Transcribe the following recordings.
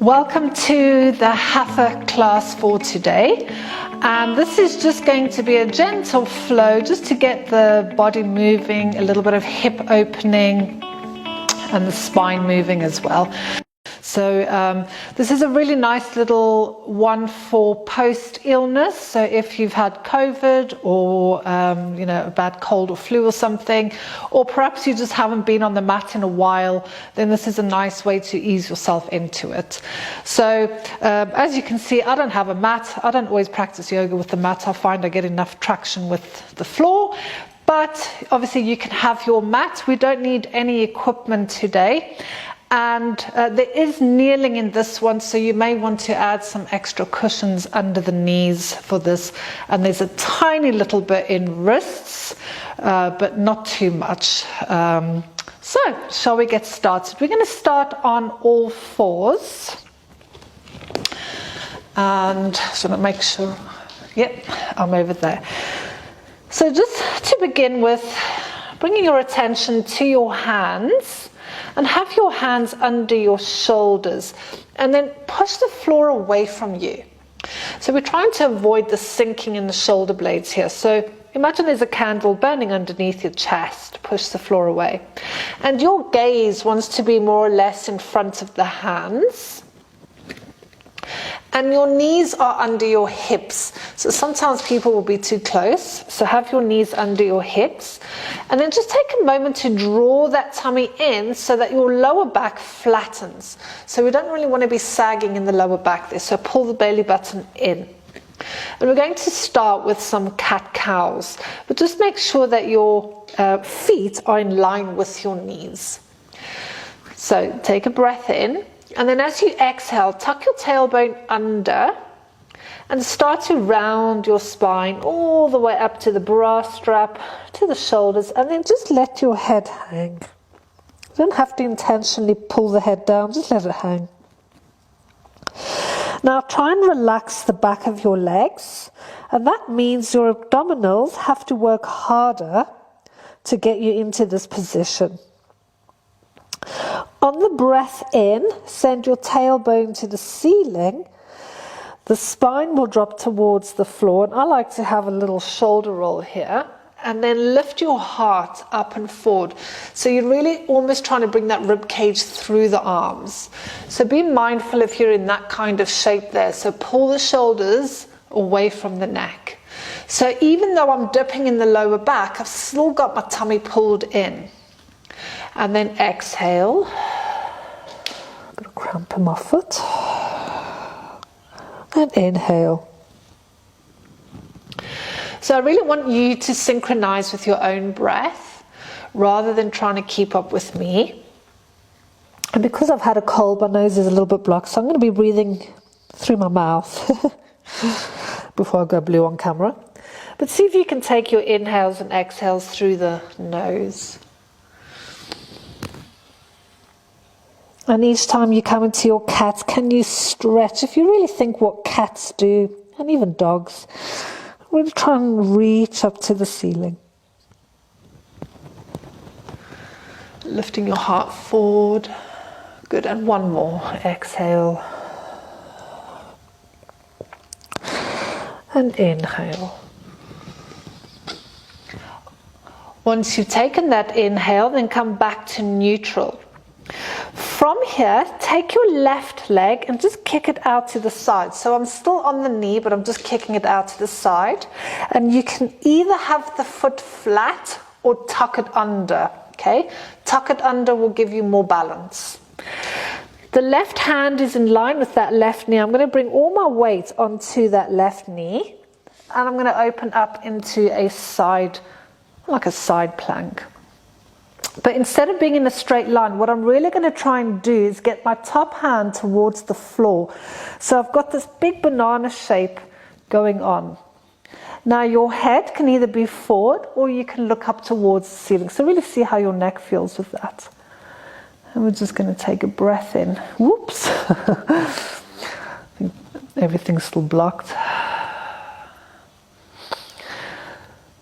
Welcome to the Hatha class for today, and this is just going to be a gentle flow just to get the body moving, a little bit of hip opening and the spine moving as well. So this is a really nice little one for post-illness. So if you've had COVID or a bad cold or flu or something, or perhaps you just haven't been on the mat in a while, then this is a nice way to ease yourself into it. So as you can see, I don't have a mat. I don't always practice yoga with the mat. I find I get enough traction with the floor. But obviously you can have your mat. We don't need any equipment today. And there is kneeling in this one, so you may want to add some extra cushions under the knees for this. And there's a tiny little bit in wrists, but not too much. So, shall we get started? We're going to start on all fours. And just want to make sure, yep, I'm over there. So just to begin with, bringing your attention to your hands. And have your hands under your shoulders and then push the floor away from you. So we're trying to avoid the sinking in the shoulder blades here. So imagine there's a candle burning underneath your chest. Push the floor away. And your gaze wants to be more or less in front of the hands. And your knees are under your hips. So sometimes people will be too close. So have your knees under your hips. And then just take a moment to draw that tummy in so that your lower back flattens. So we don't really want to be sagging in the lower back there. So pull the belly button in. And we're going to start with some cat-cows. But just make sure that your feet are in line with your knees. So take a breath in. And then as you exhale, tuck your tailbone under and start to round your spine all the way up to the bra strap, to the shoulders, and then just let your head hang. You don't have to intentionally pull the head down, just let it hang. Now try and relax the back of your legs, and that means your abdominals have to work harder to get you into this position. On the breath in, send your tailbone to the ceiling. The spine will drop towards the floor, and I like to have a little shoulder roll here. And then lift your heart up and forward. So you're really almost trying to bring that rib cage through the arms. So be mindful if you're in that kind of shape there. So pull the shoulders away from the neck. So even though I'm dipping in the lower back, I've still got my tummy pulled in. And then exhale. I've got a cramp in my foot. And inhale. So I really want you to synchronize with your own breath rather than trying to keep up with me. And because I've had a cold, my nose is a little bit blocked, so I'm going to be breathing through my mouth before I go blue on camera. But see if you can take your inhales and exhales through the nose. And each time you come into your cat, can you stretch? If you really think what cats do, and even dogs, really try and reach up to the ceiling. Lifting your heart forward. Good, and one more. Exhale. And inhale. Once you've taken that inhale, then come back to neutral. From here, take your left leg and just kick it out to the side. So I'm still on the knee, but I'm just kicking it out to the side. And you can either have the foot flat or tuck it under, okay? Tuck it under will give you more balance. The left hand is in line with that left knee. I'm going to bring all my weight onto that left knee. And I'm going to open up into a side, like a side plank. But instead of being in a straight line, what I'm really going to try and do is get my top hand towards the floor. So I've got this big banana shape going on. Now your head can either be forward or you can look up towards the ceiling. So really see how your neck feels with that. And we're just going to take a breath in. Whoops. I think everything's still blocked.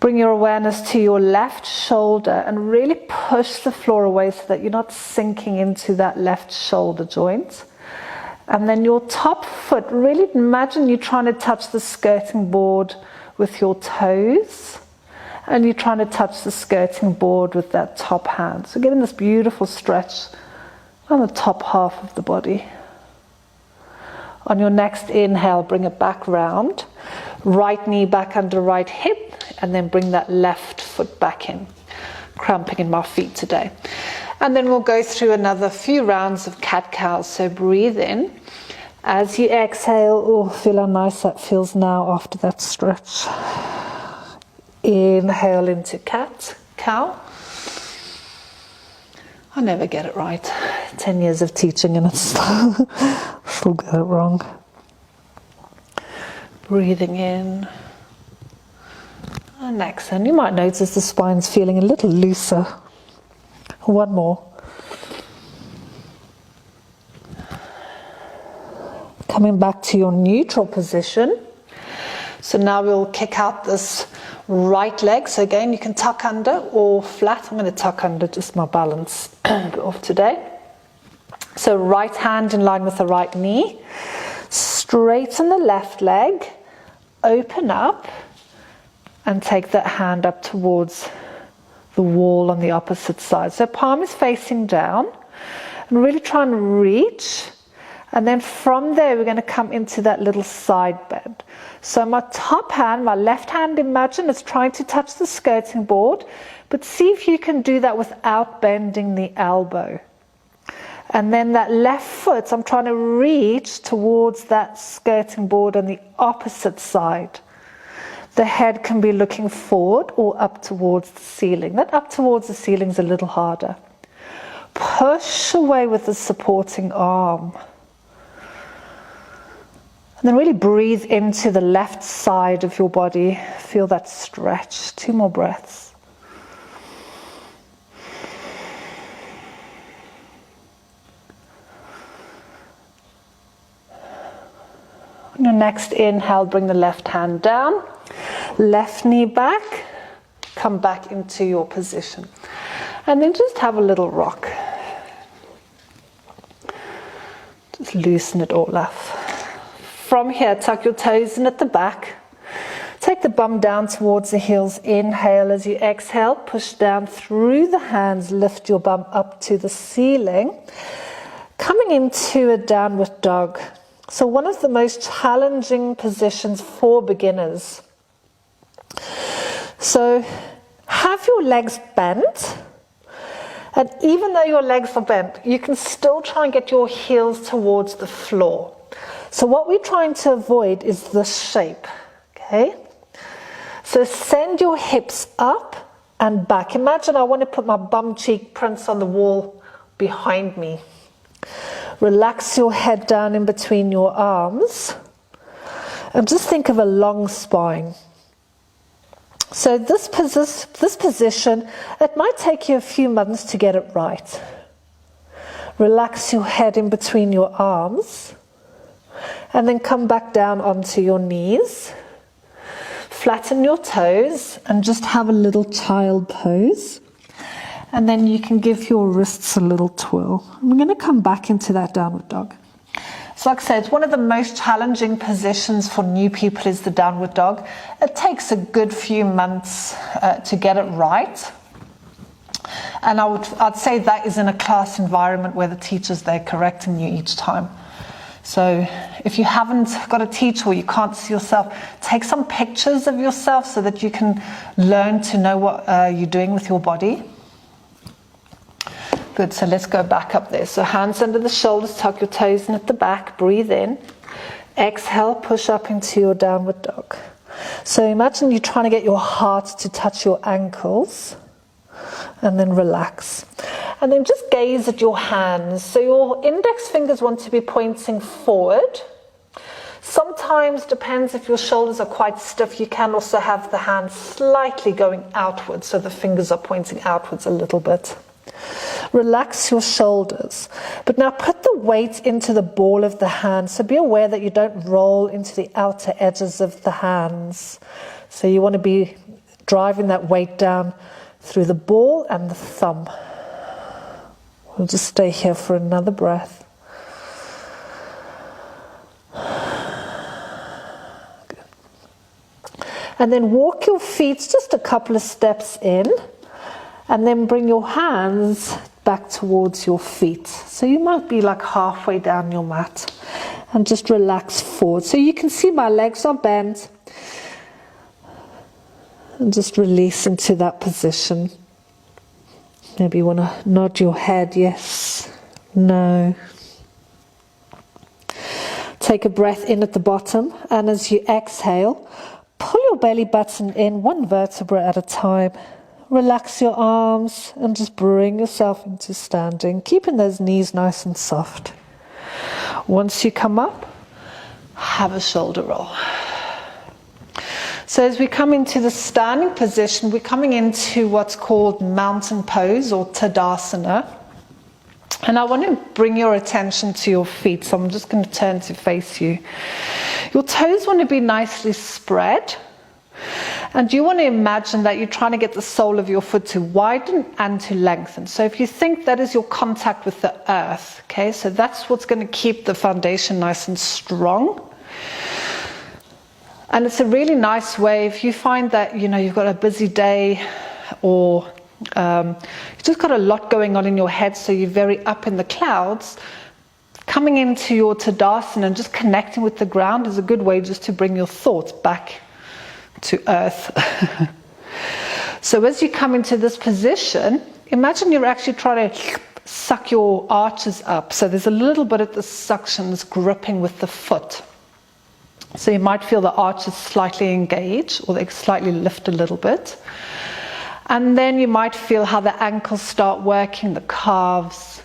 Bring your awareness to your left shoulder and really push the floor away so that you're not sinking into that left shoulder joint. And then your top foot, really imagine you're trying to touch the skirting board with your toes. And you're trying to touch the skirting board with that top hand. So getting this beautiful stretch on the top half of the body. On your next inhale, bring it back round. Right knee back under right hip, and then bring that left foot back in. Cramping in my feet today. And then we'll go through another few rounds of cat-cow. So breathe in. As you exhale, oh, feel how nice that feels now after that stretch. Inhale into cat-cow. I never get it right. 10 years of teaching and I still get it wrong. Breathing in. And exhale. You might notice the spine's feeling a little looser. One more. Coming back to your neutral position. So now we'll kick out this right leg. So again, you can tuck under or flat. I'm going to tuck under, just my balance off today. So right hand in line with the right knee. Straighten the left leg. Open up. And take that hand up towards the wall on the opposite side. So palm is facing down. And really try and reach. And then from there, we're going to come into that little side bend. So my top hand, my left hand, imagine it's trying to touch the skirting board. But see if you can do that without bending the elbow. And then that left foot, I'm trying to reach towards that skirting board on the opposite side. The head can be looking forward or up towards the ceiling. That up towards the ceiling is a little harder. Push away with the supporting arm. And then really breathe into the left side of your body. Feel that stretch. 2 more breaths. On your next inhale, bring the left hand down. Left knee back. Come back into your position. And then just have a little rock. Just loosen it all up. From here, tuck your toes in at the back. Take the bum down towards the heels. Inhale as you exhale. Push down through the hands. Lift your bum up to the ceiling. Coming into a downward dog. So one of the most challenging positions for beginners. So have your legs bent. And even though your legs are bent, you can still try and get your heels towards the floor. So what we're trying to avoid is this shape, okay? So send your hips up and back. Imagine I want to put my bum cheek prints on the wall behind me. Relax your head down in between your arms. And just think of a long spine. So this position, it might take you a few months to get it right. Relax your head in between your arms. And then come back down onto your knees. Flatten your toes and just have a little child pose. And then you can give your wrists a little twirl. We're going to come back into that downward dog. So like I said, one of the most challenging positions for new people is the downward dog. It takes a good few months to get it right. And I'd say that is in a class environment where the teacher's there correcting you each time. So if you haven't got a teacher or you can't see yourself, take some pictures of yourself so that you can learn to know what you're doing with your body. Good, so let's go back up there. So hands under the shoulders, tuck your toes in at the back, breathe in. Exhale, push up into your downward dog. So imagine you're trying to get your heart to touch your ankles. And then relax. And then just gaze at your hands. So your index fingers want to be pointing forward. Sometimes, depends if your shoulders are quite stiff, you can also have the hands slightly going outwards, so the fingers are pointing outwards a little bit. Relax your shoulders. But now put the weight into the ball of the hand. So be aware that you don't roll into the outer edges of the hands. So you want to be driving that weight down through the ball and the thumb. We'll just stay here for another breath. And then walk your feet just a couple of steps in, and then bring your hands back towards your feet. So you might be like halfway down your mat, and just relax forward. So you can see my legs are bent, and just release into that position. Maybe you want to nod your head, yes, no. Take a breath in at the bottom, and as you exhale, pull your belly button in one vertebra at a time. Relax your arms and just bring yourself into standing, keeping those knees nice and soft. Once you come up, have a shoulder roll. So as we come into the standing position, we're coming into what's called mountain pose or Tadasana. And I want to bring your attention to your feet, so I'm just going to turn to face you. Your toes want to be nicely spread. And you want to imagine that you're trying to get the sole of your foot to widen and to lengthen. So if you think that is your contact with the earth, okay, so that's what's going to keep the foundation nice and strong. And it's a really nice way if you find that, you know, you've got a busy day, or you've just got a lot going on in your head, so you're very up in the clouds. Coming into your Tadasana and just connecting with the ground is a good way just to bring your thoughts back to earth. So as you come into this position, imagine you're actually trying to suck your arches up. So there's a little bit of the suctions gripping with the foot. So you might feel the arches slightly engage, or they slightly lift a little bit. And then you might feel how the ankles start working, the calves.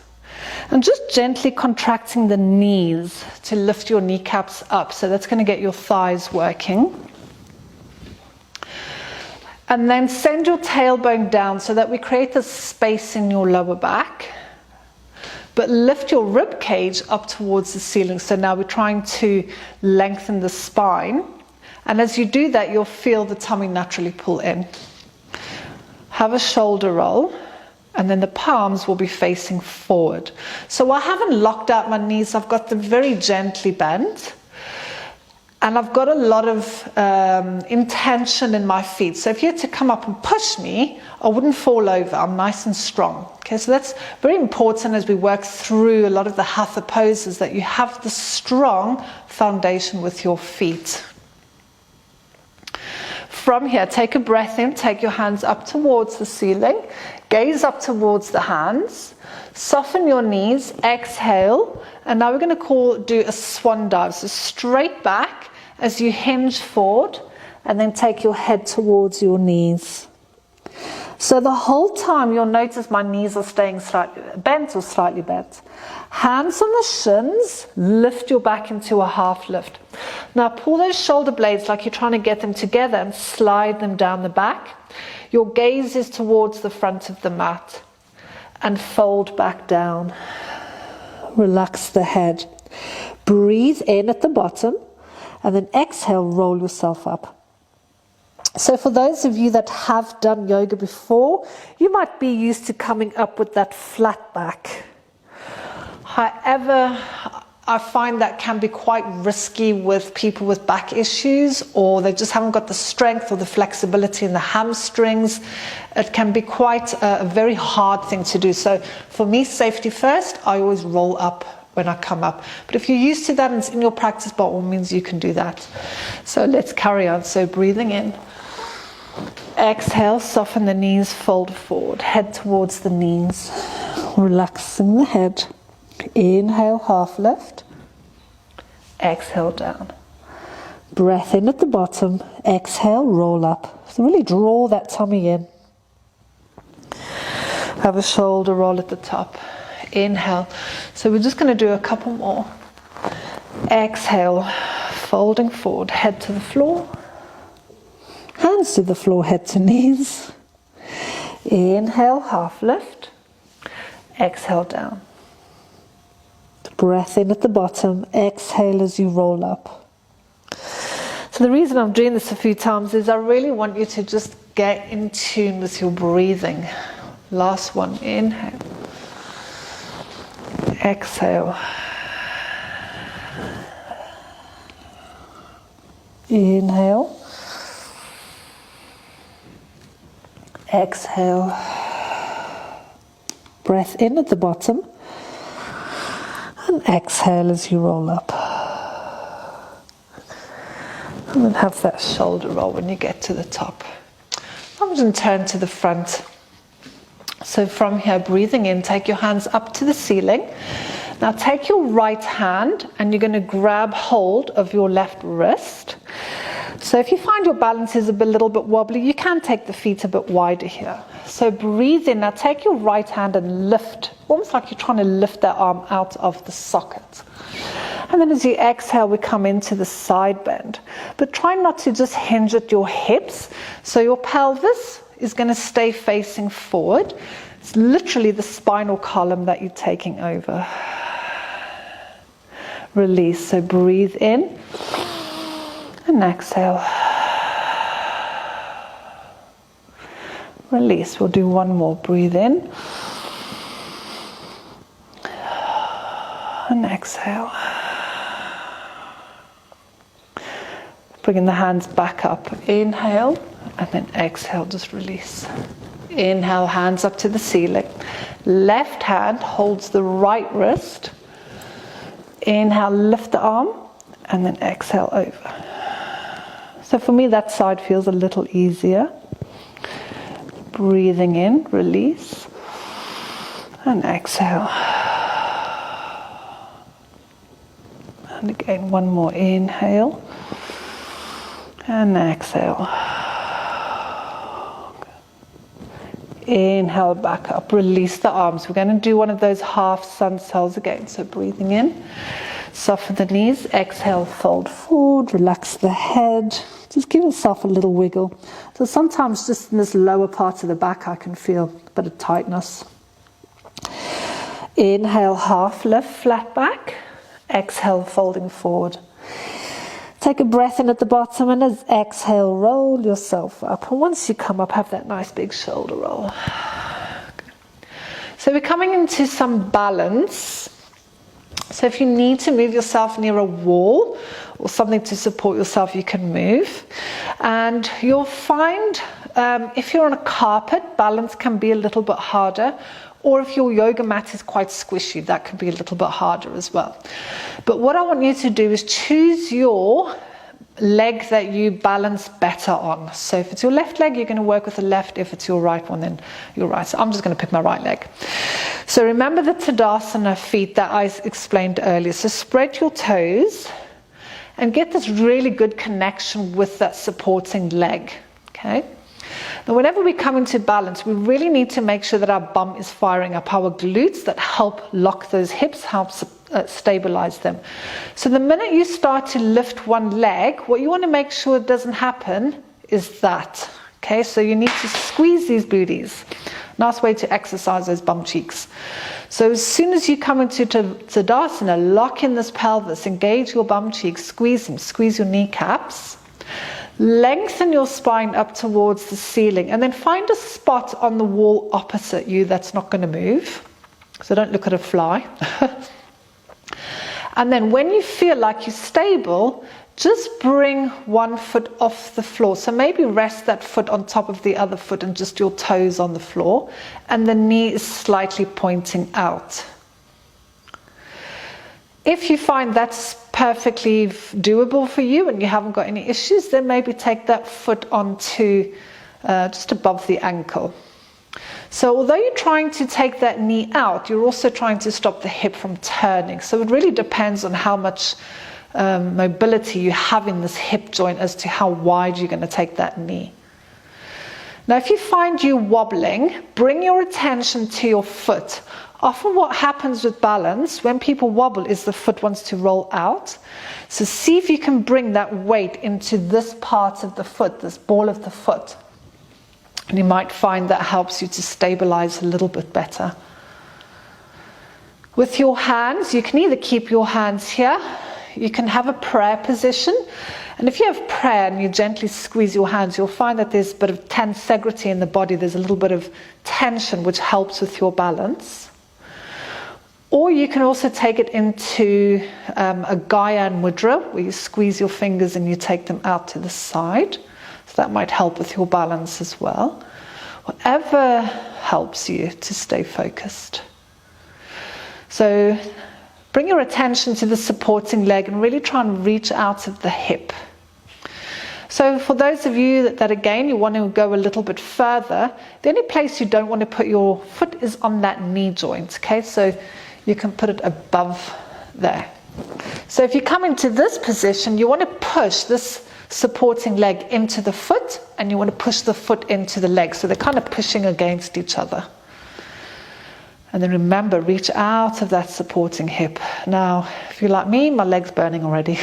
And just gently contracting the knees to lift your kneecaps up. So that's going to get your thighs working. And then send your tailbone down so that we create this space in your lower back. But lift your rib cage up towards the ceiling. So now we're trying to lengthen the spine. And as you do that, you'll feel the tummy naturally pull in. Have a shoulder roll. And then the palms will be facing forward. So I haven't locked out my knees. I've got them very gently bent. And I've got a lot of intention in my feet. So if you had to come up and push me, I wouldn't fall over. I'm nice and strong. Okay, so that's very important as we work through a lot of the Hatha poses, that you have the strong foundation with your feet. From here, take a breath in, take your hands up towards the ceiling, gaze up towards the hands, soften your knees, exhale, and now we're going to do a swan dive. So straight back as you hinge forward, and then take your head towards your knees. So the whole time you'll notice my knees are staying slightly bent or slightly bent. Hands on the shins, lift your back into a half lift. Now pull those shoulder blades like you're trying to get them together and slide them down the back. Your gaze is towards the front of the mat, and fold back down. Relax the head. Breathe in at the bottom, and then exhale, roll yourself up. So for those of you that have done yoga before, you might be used to coming up with that flat back. However, I find that can be quite risky with people with back issues, or they just haven't got the strength or the flexibility in the hamstrings. It can be quite a very hard thing to do. So for me, safety first, I always roll up when I come up. But if you're used to that and it's in your practice, by all means you can do that. So let's carry on. So breathing in. Exhale, soften the knees, fold forward, head towards the knees, relaxing the head. Inhale, half lift. Exhale, down. Breath in at the bottom. Exhale, roll up. So really draw that tummy in. Have a shoulder roll at the top. Inhale. So we're just going to do a couple more. Exhale, folding forward, head to the floor. Hands to the floor, head to knees. Inhale, half lift. Exhale, down. Breath in at the bottom. Exhale as you roll up. So the reason I'm doing this a few times is I really want you to just get in tune with your breathing. Last one. Inhale. Exhale. Inhale. exhale. Breath in at the bottom. And exhale as you roll up. And then have that shoulder roll when you get to the top. I'm going to turn to the front. So from here, breathing in, take your hands up to the ceiling. Now take your right hand and you're going to grab hold of your left wrist. So if you find your balance is a little bit wobbly, you can take the feet a bit wider here. So breathe in. Now take your right hand and lift, almost like you're trying to lift that arm out of the socket. And then as you exhale, we come into the side bend. But try not to just hinge at your hips. So your pelvis is going to stay facing forward. It's literally the spinal column that you're taking over. Release. So breathe in and exhale. Release. We'll do one more. Breathe in and exhale. Bringing the hands back up. Inhale and then exhale, just release. Inhale, hands up to the ceiling. Left hand holds the right wrist. Inhale, lift the arm and then exhale over. So for me that side feels a little easier. Breathing in, release and exhale. And again, one more. Inhale and exhale. Inhale, back up. Release the arms. We're going to do one of those half sun cells again. So breathing in, soften the knees. Exhale, fold forward, relax the head. Just give yourself a little wiggle. So sometimes just in this lower part of the back I can feel a bit of tightness. Inhale, half lift, flat back. Exhale, folding forward. Take a breath in at the bottom and as exhale, roll yourself up. And once you come up, have that nice big shoulder roll. So we're coming into some balance. So if you need to move yourself near a wall or something to support yourself, you can move. And you'll find if you're on a carpet, balance can be a little bit harder. Or if your yoga mat is quite squishy, that can be a little bit harder as well. But what I want you to do is choose your leg that you balance better on. So if it's your left leg, you're going to work with the left. If it's your right one, then your right. So I'm just going to pick my right leg. So remember the Tadasana feet that I explained earlier. So spread your toes and get this really good connection with that supporting leg. Okay. Now whenever we come into balance, we really need to make sure that our bum is firing up, our glutes that help lock those hips, help stabilize them. So the minute you start to lift one leg, what you want to make sure doesn't happen is that. Okay, so you need to squeeze these booties. Nice way to exercise those bum cheeks. So as soon as you come into Tadasana, lock in this pelvis, engage your bum cheeks, squeeze them, squeeze your kneecaps. Lengthen your spine up towards the ceiling and then find a spot on the wall opposite you that's not going to move. So don't look at a fly. And then when you feel like you're stable, just bring one foot off the floor. So maybe rest that foot on top of the other foot and just your toes on the floor. And the knee is slightly pointing out. If you find that's perfectly doable for you and you haven't got any issues, then maybe take that foot onto just above the ankle. So although you're trying to take that knee out, you're also trying to stop the hip from turning. So it really depends on how much mobility you have in this hip joint as to how wide you're going to take that knee. Now if you find you wobbling, bring your attention to your foot. Often what happens with balance, when people wobble, is the foot wants to roll out. So see if you can bring that weight into this part of the foot, this ball of the foot. And you might find that helps you to stabilize a little bit better. With your hands, you can either keep your hands here, you can have a prayer position. And if you have prayer and you gently squeeze your hands, you'll find that there's a bit of tensegrity in the body. There's a little bit of tension which helps with your balance. Or you can also take it into a Gaya Mudra, where you squeeze your fingers and you take them out to the side. So that might help with your balance as well. whatever helps you to stay focused. So bring your attention to the supporting leg and really try and reach out of the hip. So for those of you that again, you want to go a little bit further, the only place you don't want to put your foot is on that knee joint, okay? So you can put it above there. So if you come into this position, you want to push this supporting leg into the foot, and you want to push the foot into the leg. So they're kind of pushing against each other. And then remember, reach out of that supporting hip. Now, if you're like me, my leg's burning already.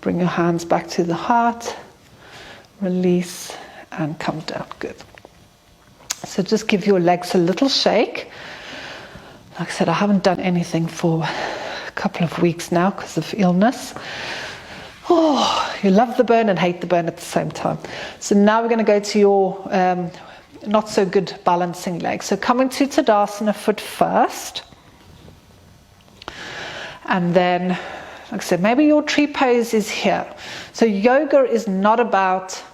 Bring your hands back to the heart, release, and come down. Good. So just give your legs a little shake. Like I said, I haven't done anything for a couple of weeks now because of illness. Oh, you love the burn and hate the burn at the same time. So now we're going to go to your not so good balancing leg. So come into Tadasana foot first. And then, like I said, maybe your tree pose is here. So yoga is not about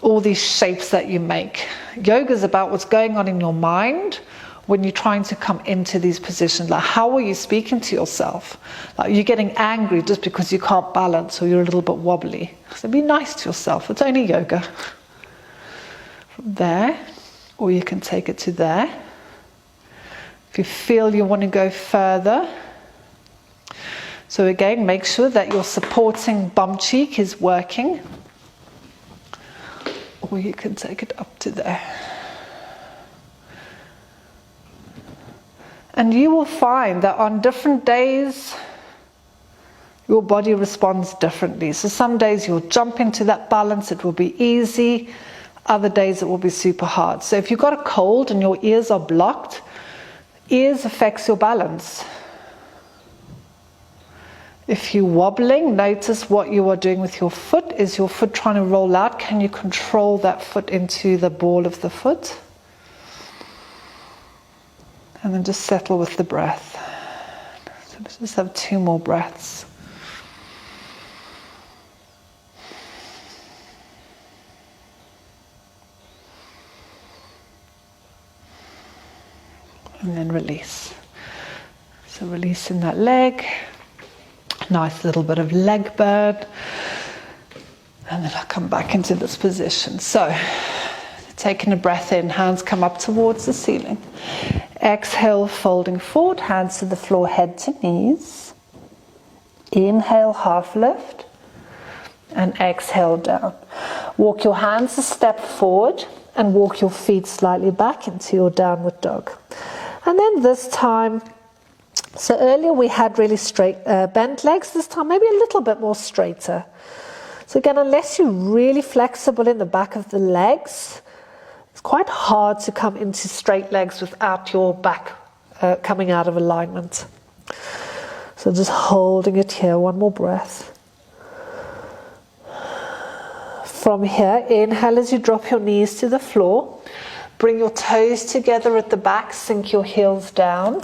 all these shapes that you make. Yoga is about what's going on in your mind when you're trying to come into these positions. Like, how are you speaking to yourself? Like, you're getting angry just because you can't balance or you're a little bit wobbly. So be nice to yourself. It's only yoga. From there, or you can take it to there. If you feel you want to go further. So again, make sure that your supporting bum cheek is working. Or you can take it up to there. And you will find that on different days, your body responds differently. So some days you'll jump into that balance, it will be easy. Other days it will be super hard. So if you've got a cold and your ears are blocked, ears affects your balance. If you're wobbling, notice what you are doing with your foot. Is your foot trying to roll out? Can you control that foot into the ball of the foot? And then just settle with the breath. So let's just have 2 more breaths. And then release. So releasing that leg. Nice little bit of leg burn. And then I'll come back into this position. So, taking a breath in, hands come up towards the ceiling. Exhale, folding forward, hands to the floor, head to knees. Inhale, half lift. And exhale down. Walk your hands a step forward and walk your feet slightly back into your downward dog. And then this time, so earlier we had really straight bent legs, this time maybe a little bit more straighter. So again, unless you're really flexible in the back of the legs, it's quite hard to come into straight legs without your back coming out of alignment. So just holding it here, 1 more breath. From here, inhale as you drop your knees to the floor. Bring your toes together at the back, sink your heels down.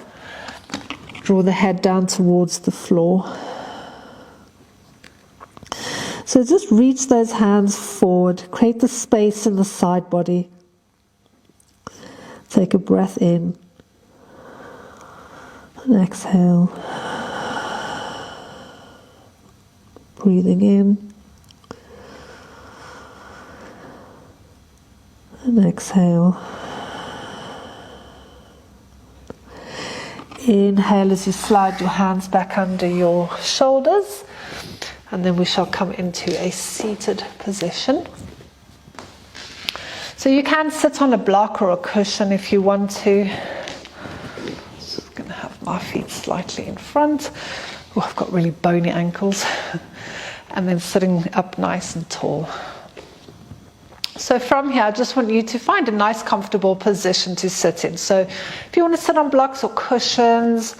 Draw the head down towards the floor. So just reach those hands forward. Create the space in the side body. Take a breath in. And exhale. Breathing in. And exhale. Inhale as you slide your hands back under your shoulders, and then we shall come into a seated position. So you can sit on a block or a cushion if you want to. Just going to have my feet slightly in front. Oh, I've got really bony ankles. And then sitting up nice and tall. So from here, I just want you to find a nice comfortable position to sit in. So if you want to sit on blocks or cushions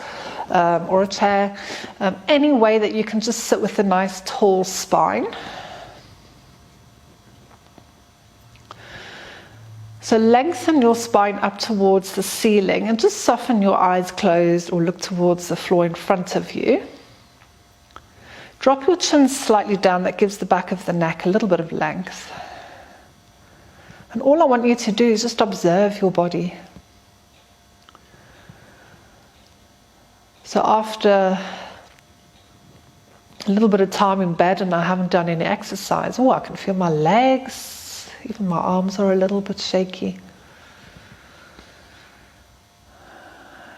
or a chair, any way that you can just sit with a nice tall spine. So lengthen your spine up towards the ceiling and just soften your eyes closed or look towards the floor in front of you. Drop your chin slightly down, that gives the back of the neck a little bit of length. And all I want you to do is just observe your body. So after a little bit of time in bed and I haven't done any exercise, I can feel my legs, even my arms are a little bit shaky.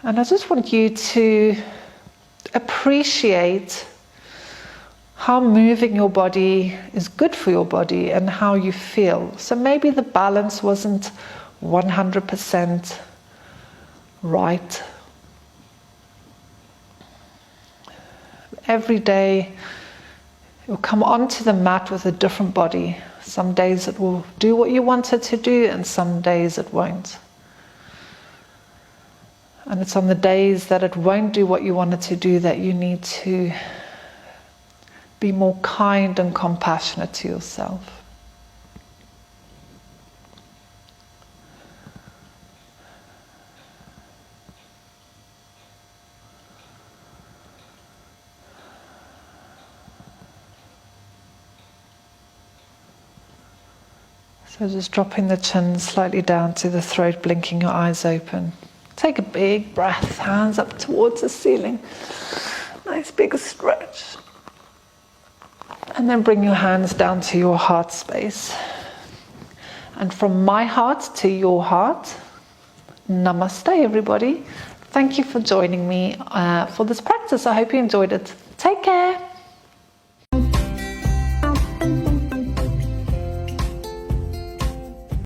And I just want you to appreciate how moving your body is good for your body and how you feel. So maybe the balance wasn't 100% right. Every day you'll come onto the mat with a different body. Some days it will do what you want it to do, and some days it won't. And it's on the days that it won't do what you want it to do that you need to be more kind and compassionate to yourself. So just dropping the chin slightly down to the throat, blinking your eyes open. Take a big breath, hands up towards the ceiling. Nice big stretch. And then bring your hands down to your heart space. And from my heart to your heart, namaste everybody. Thank you for joining me for this practice. I hope you enjoyed it. Take care.